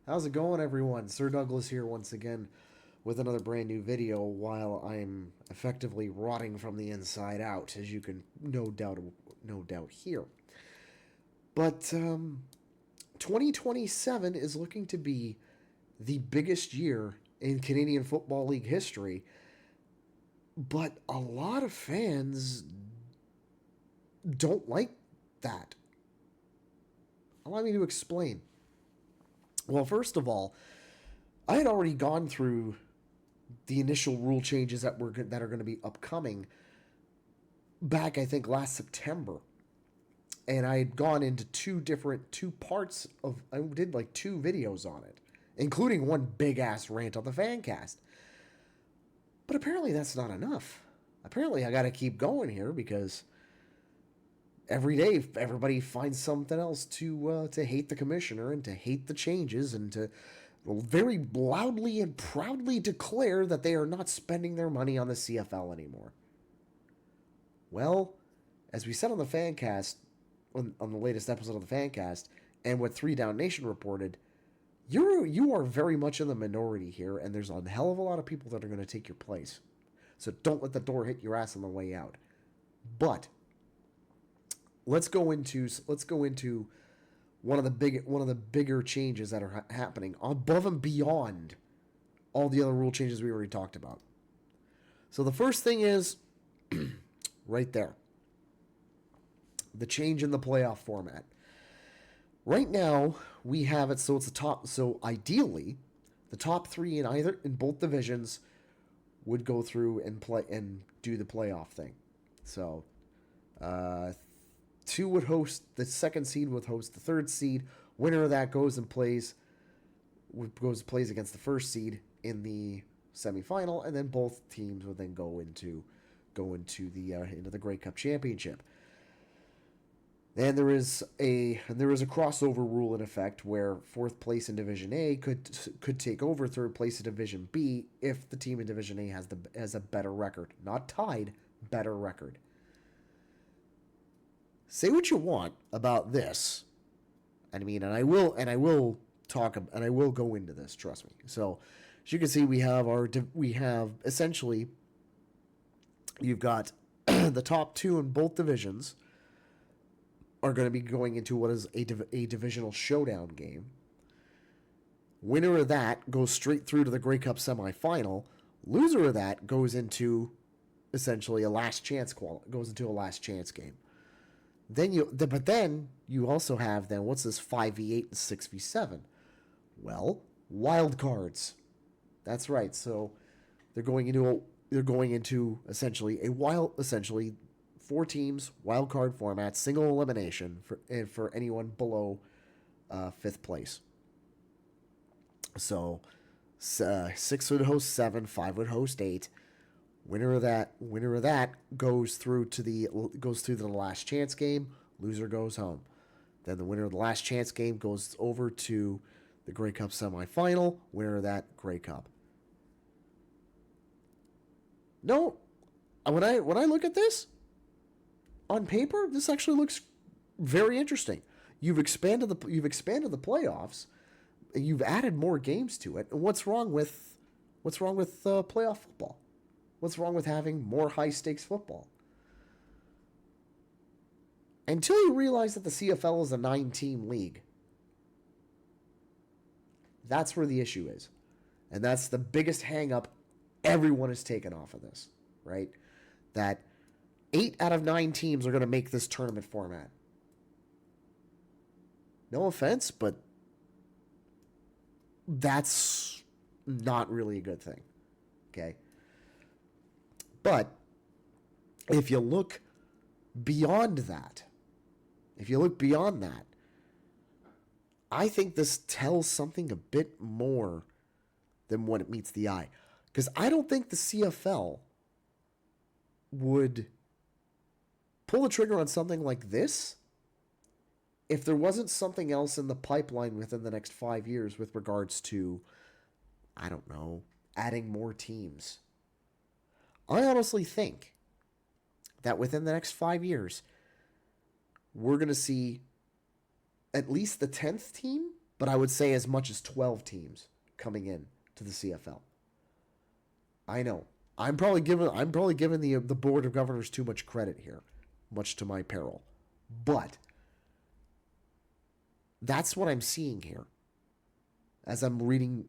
How's it going, everyone? Sir Douglas here once again with another brand new video while I'm effectively rotting from the inside out, as you can no doubt hear. But 2027 is looking to be the biggest year in Canadian Football League history, but a lot of fans don't like that. Allow me to explain. Well, first of all, I had already gone through the initial rule changes that are going to be upcoming back, I think, last September, and I had gone into two parts of. I did like two videos on it, including one big ass rant on the fan cast. But apparently that's not enough. Apparently I got to keep going here because every day everybody finds something else to hate the commissioner and to hate the changes and to very loudly and proudly declare that they are not spending their money on the CFL anymore. Well, as we said on the Fancast, on the latest episode of the Fancast, and what Three Down Nation reported, you are very much in the minority here, and there's a hell of a lot of people that are going to take your place. So don't let the door hit your ass on the way out. But let's go into one of the bigger changes that are happening above and beyond all the other rule changes we already talked about. So the first thing is right there, the change in the playoff format. Right now we have it so it's the top. So ideally, the top three in both divisions would go through and play and do the playoff thing. So uh, two would host the second seed would host the third seed. Winner of that goes plays against the first seed in the semifinal, and then both teams would then go into the Grey Cup championship. And there is a crossover rule in effect where fourth place in Division A could take over third place in Division B if the team in Division A has a better record, not tied, better record. Say what you want about this. And I will go into this. Trust me. So, as you can see, we have essentially you've got the top two in both divisions are going to be going into what is a divisional showdown game. Winner of that goes straight through to the Grey Cup semifinal. Loser of that goes into essentially a last chance game. But then you also have then what's this 5v8 and 6v7? Well, wild cards. That's right. So they're going into essentially four teams, wild card format, single elimination for anyone below fifth place. So six would host seven, five would host eight. Winner of that goes through the last chance game. Loser goes home. Then the winner of the last chance game goes over to the Grey Cup semifinal. Winner of that, Grey Cup. No, when I look at this on paper, this actually looks very interesting. You've expanded the playoffs. You've added more games to it. And what's wrong with playoff football? What's wrong with having more high stakes football? Until you realize that the CFL is a 9-team league, that's where the issue is. And that's the biggest hang up everyone has taken off of this, right? That 8 out of 9 teams are going to make this tournament format. No offense, but that's not really a good thing. Okay? But if you look beyond that, I think this tells something a bit more than what it meets the eye. Because I don't think the CFL would pull the trigger on something like this if there wasn't something else in the pipeline within the next 5 years with regards to, I don't know, adding more teams. I honestly think that within the next 5 years, we're going to see at least the 10th team, but I would say as much as 12 teams coming in to the CFL. I know. I'm probably giving the board of governors too much credit here, much to my peril. But that's what I'm seeing here as I'm reading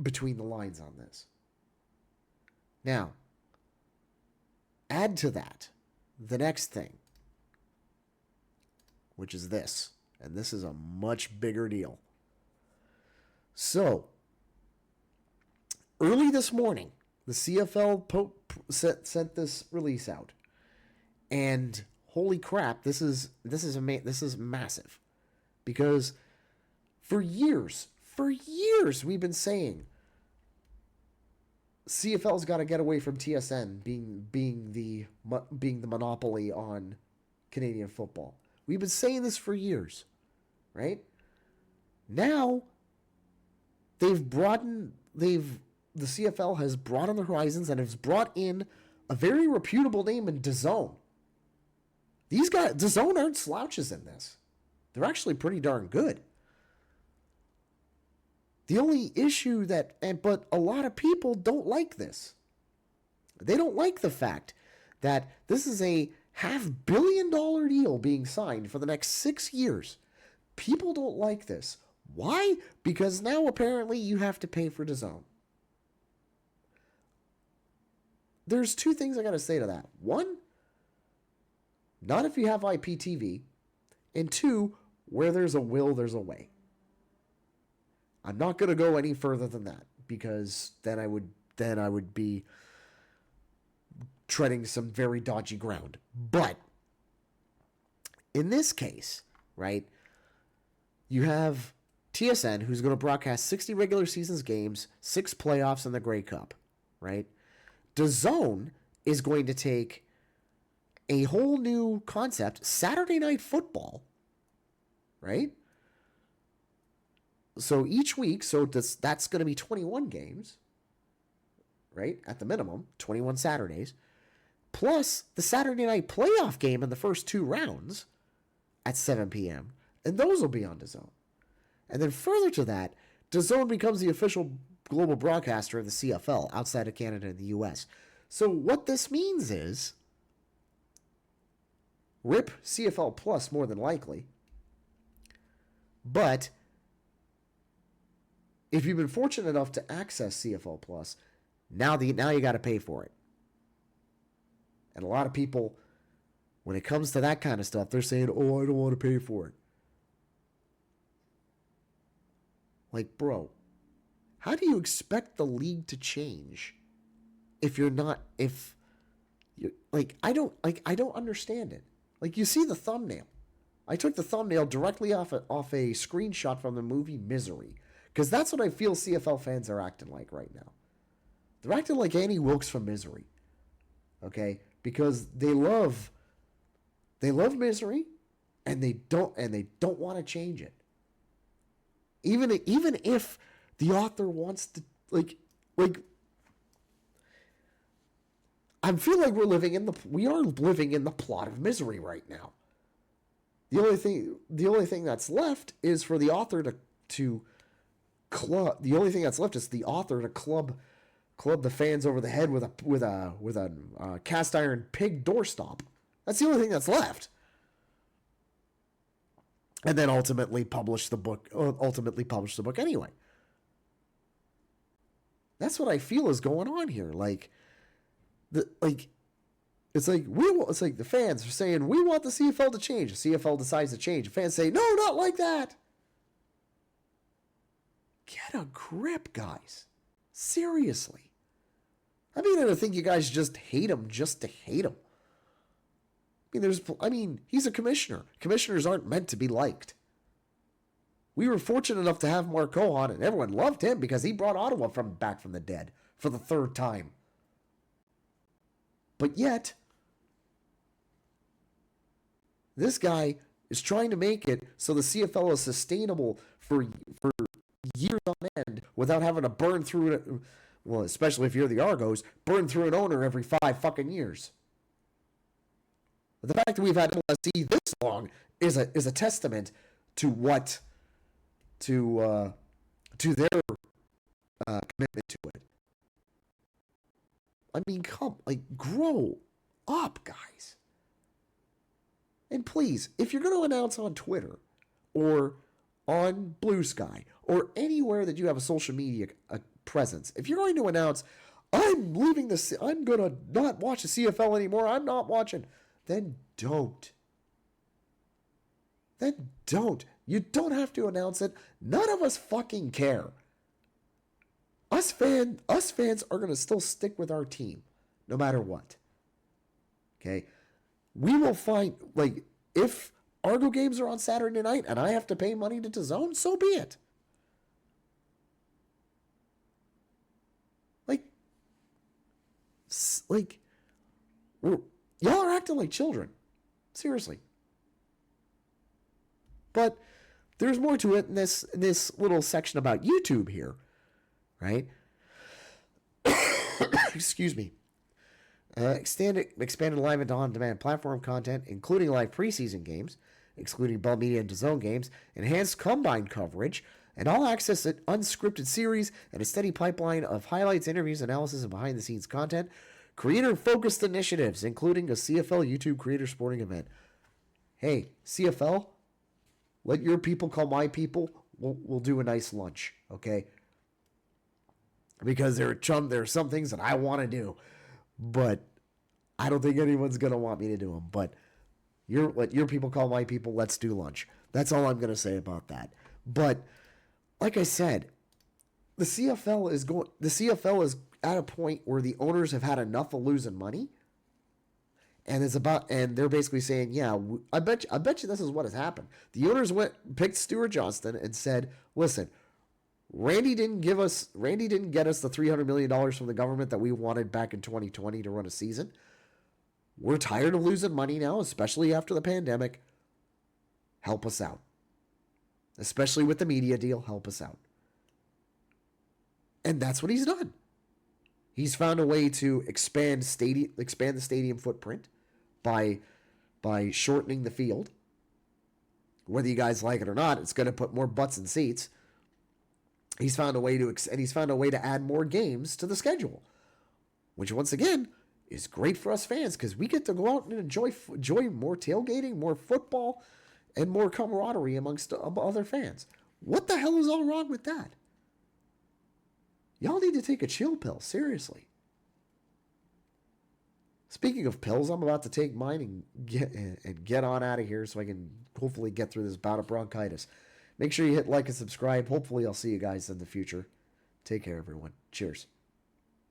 between the lines on this. Now, add to that the next thing, which is this. And this is a much bigger deal. So, early this morning, the CFL sent this release out. And holy crap, this is massive. Because for years we've been saying CFL's got to get away from TSN being the monopoly on Canadian football. We've been saying this for years, right? Now the CFL has broadened the horizons and has brought in a very reputable name in DAZN. These guys, DAZN aren't slouches in this. They're actually pretty darn good. The only issue but a lot of people don't like this. They don't like the fact that this is a $500 million deal being signed for the next 6 years. People don't like this. Why? Because now apparently you have to pay for DAZN. There's two things I got to say to that. One, not if you have IPTV. And two, where there's a will, there's a way. I'm not going to go any further than that because then I would be treading some very dodgy ground. But in this case, right, you have TSN who's going to broadcast 60 regular seasons games, 6 playoffs, and the Grey Cup, right? DAZN is going to take a whole new concept, Saturday Night Football, right? So each week, that's going to be 21 games, right? At the minimum, 21 Saturdays, plus the Saturday night playoff game in the first 2 rounds at 7 p.m., and those will be on DAZN. And then further to that, DAZN becomes the official global broadcaster of the CFL outside of Canada and the U.S. So what this means is, RIP CFL Plus more than likely, but if you've been fortunate enough to access CFL Plus, now you got to pay for it. And a lot of people, when it comes to that kind of stuff, they're saying, "Oh, I don't want to pay for it." Like, bro, how do you expect the league to change I don't understand it. Like, you see the thumbnail. I took the thumbnail directly off a screenshot from the movie Misery. Because that's what I feel CFL fans are acting like right now. They're acting like Annie Wilkes from Misery. Okay? Because they love Misery, and they don't want to change it. Even if the author wants to like I feel like we are living in the plot of Misery right now. The only thing that's left is for the author to club the fans over the head with a cast iron pig doorstop. That's the only thing that's left. And then ultimately publish the book anyway. That's what I feel is going on here. It's like the fans are saying we want the CFL to change. The CFL decides to change. The fans say, no, not like that. Get a grip, guys. Seriously. I don't think you guys just hate him just to hate him. He's a commissioner. Commissioners aren't meant to be liked. We were fortunate enough to have Marco on, and everyone loved him because he brought Ottawa back from the dead for the 3rd time. But yet, this guy is trying to make it so the CFL is sustainable for years on end without having to burn through it. Well, especially if you're the Argos, burn through an owner every 5 fucking years. The fact that we've had MLSE this long is a testament to what to their commitment to it. I mean, grow up, guys. And please, if you're going to announce on Twitter or on Blue Sky or anywhere that you have a social media presence, if you're going to announce, I'm leaving this, I'm going to not watch the CFL anymore, I'm not watching, then don't. Then don't. You don't have to announce it. None of us fucking care. Us fans are going to still stick with our team no matter what. Okay? We will find, if Argo games are on Saturday night and I have to pay money to DAZN, so be it. Y'all are acting like children. Seriously. But there's more to it in this little section about YouTube here, right? Excuse me. Expanded live and on-demand platform content, including live preseason games, excluding Bell Media and DAZN games, enhanced combine coverage, and all-access unscripted series, and a steady pipeline of highlights, interviews, analysis, and behind-the-scenes content. Creator-focused initiatives, including a CFL YouTube creator sporting event. Hey, CFL, let your people call my people. We'll do a nice lunch, okay? Because there are some things that I want to do, but I don't think anyone's going to want me to do them. But let your people call my people. Let's do lunch. That's all I'm going to say about that. But like I said, the CFL is at a point where the owners have had enough of losing money, and they're basically saying, yeah, I bet you this is what has happened. The owners picked Stuart Johnston and said, listen, Randy didn't get us the $300 million from the government that we wanted back in 2020 to run a season. We're tired of losing money now, especially after the pandemic. Help us out. Especially with the media deal, help us out. And that's what he's done. He's found a way to expand the stadium footprint by shortening the field. Whether you guys like it or not, it's going to put more butts in seats. He's found a way to add more games to the schedule, which once again is great for us fans because we get to go out and enjoy more tailgating, more football, and more camaraderie amongst other fans. What the hell is all wrong with that? Y'all need to take a chill pill, seriously. Speaking of pills, I'm about to take mine and get on out of here so I can hopefully get through this bout of bronchitis. Make sure you hit like and subscribe. Hopefully I'll see you guys in the future. Take care, everyone. Cheers.